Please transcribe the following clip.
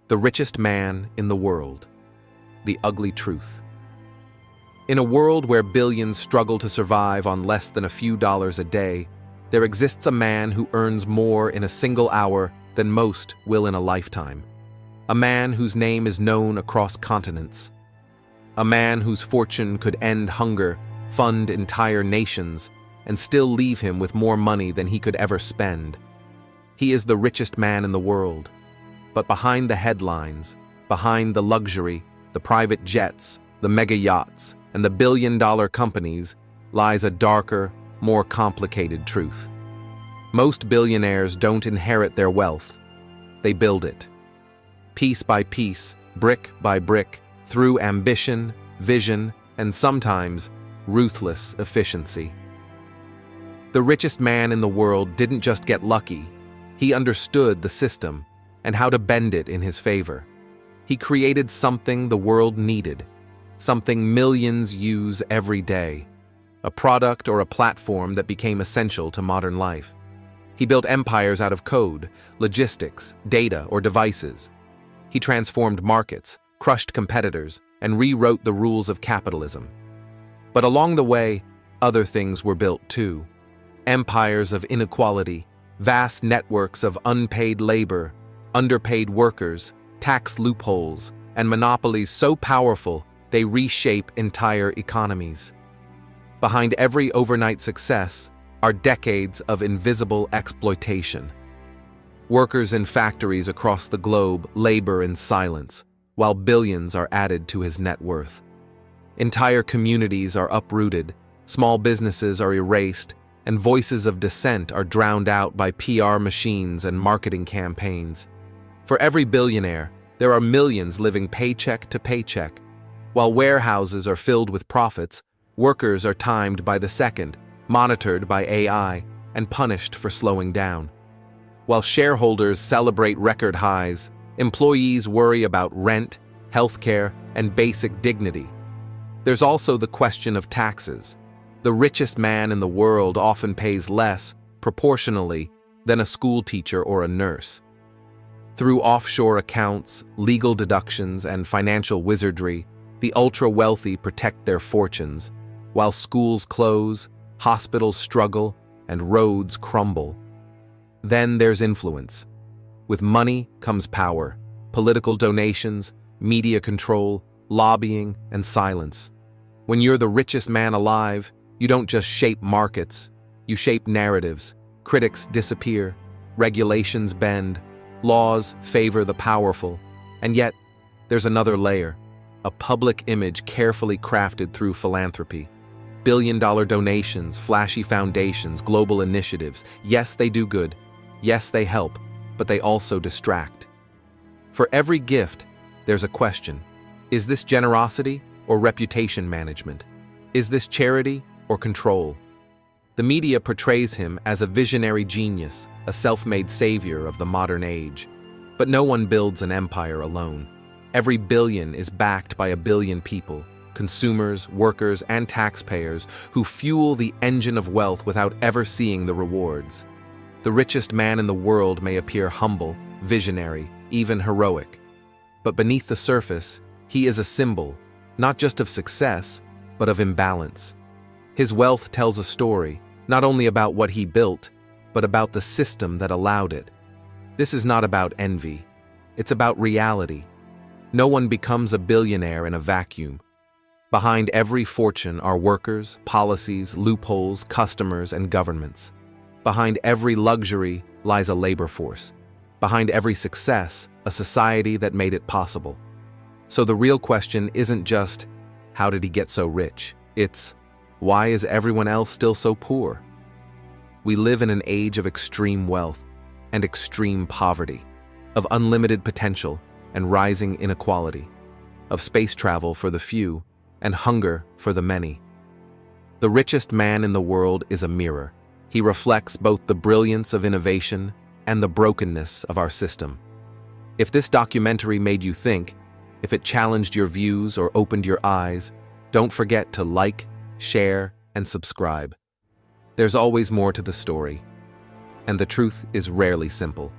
The richest man in the world. The ugly truth. In a world where billions struggle to survive on less than a few dollars a day, there exists a man who earns more in a single hour than most will in a lifetime. A man whose name is known across continents. A man whose fortune could end hunger, fund entire nations, and still leave him with more money than he could ever spend. He is the richest man in the world. But behind the headlines, behind the luxury, the private jets, the mega yachts, and the billion-dollar companies lies a darker, more complicated truth. Most billionaires don't inherit their wealth. They build it. Piece by piece, brick by brick, through ambition, vision, and sometimes ruthless efficiency. The richest man in the world didn't just get lucky. He understood the system and how to bend it in his favor. He created something the world needed, something millions use every day, a product or a platform that became essential to modern life. He built empires out of code, logistics, data, or devices. He transformed markets, crushed competitors, and rewrote the rules of capitalism. But along the way, other things were built too. Empires of inequality, vast networks of unpaid labor, underpaid workers, tax loopholes, and monopolies so powerful they reshape entire economies. Behind every overnight success are decades of invisible exploitation. Workers in factories across the globe labor in silence, while billions are added to his net worth. Entire communities are uprooted, small businesses are erased, and voices of dissent are drowned out by PR machines and marketing campaigns. For every billionaire, there are millions living paycheck to paycheck. While warehouses are filled with profits, workers are timed by the second, monitored by AI, and punished for slowing down. While shareholders celebrate record highs, employees worry about rent, healthcare, and basic dignity. There's also the question of taxes. The richest man in the world often pays less, proportionally, than a school teacher or a nurse. Through offshore accounts, legal deductions, and financial wizardry, the ultra-wealthy protect their fortunes, while schools close, hospitals struggle, and roads crumble. Then there's influence. With money comes power, political donations, media control, lobbying, and silence. When you're the richest man alive, you don't just shape markets, you shape narratives. Critics disappear, regulations bend, laws favor the powerful, and yet there's another layer, a public image carefully crafted through philanthropy. Billion-dollar donations, flashy foundations, global initiatives. Yes, they do good. Yes, they help, but they also distract. For every gift, there's a question. Is this generosity or reputation management? Is this charity or control? The media portrays him as a visionary genius, a self-made savior of the modern age. But no one builds an empire alone. Every billion is backed by a billion people, consumers, workers, and taxpayers who fuel the engine of wealth without ever seeing the rewards. The richest man in the world may appear humble, visionary, even heroic. But beneath the surface, he is a symbol, not just of success, but of imbalance. His wealth tells a story, not only about what he built, but about the system that allowed it. This is not about envy. It's about reality. No one becomes a billionaire in a vacuum. Behind every fortune are workers, policies, loopholes, customers, and governments. Behind every luxury lies a labor force. Behind every success, a society that made it possible. So the real question isn't just, how did he get so rich? It's, why is everyone else still so poor? We live in an age of extreme wealth and extreme poverty, of unlimited potential and rising inequality, of space travel for the few and hunger for the many. The richest man in the world is a mirror. He reflects both the brilliance of innovation and the brokenness of our system. If this documentary made you think, if it challenged your views or opened your eyes, don't forget to like, share, and subscribe. There's always more to the story, and the truth is rarely simple.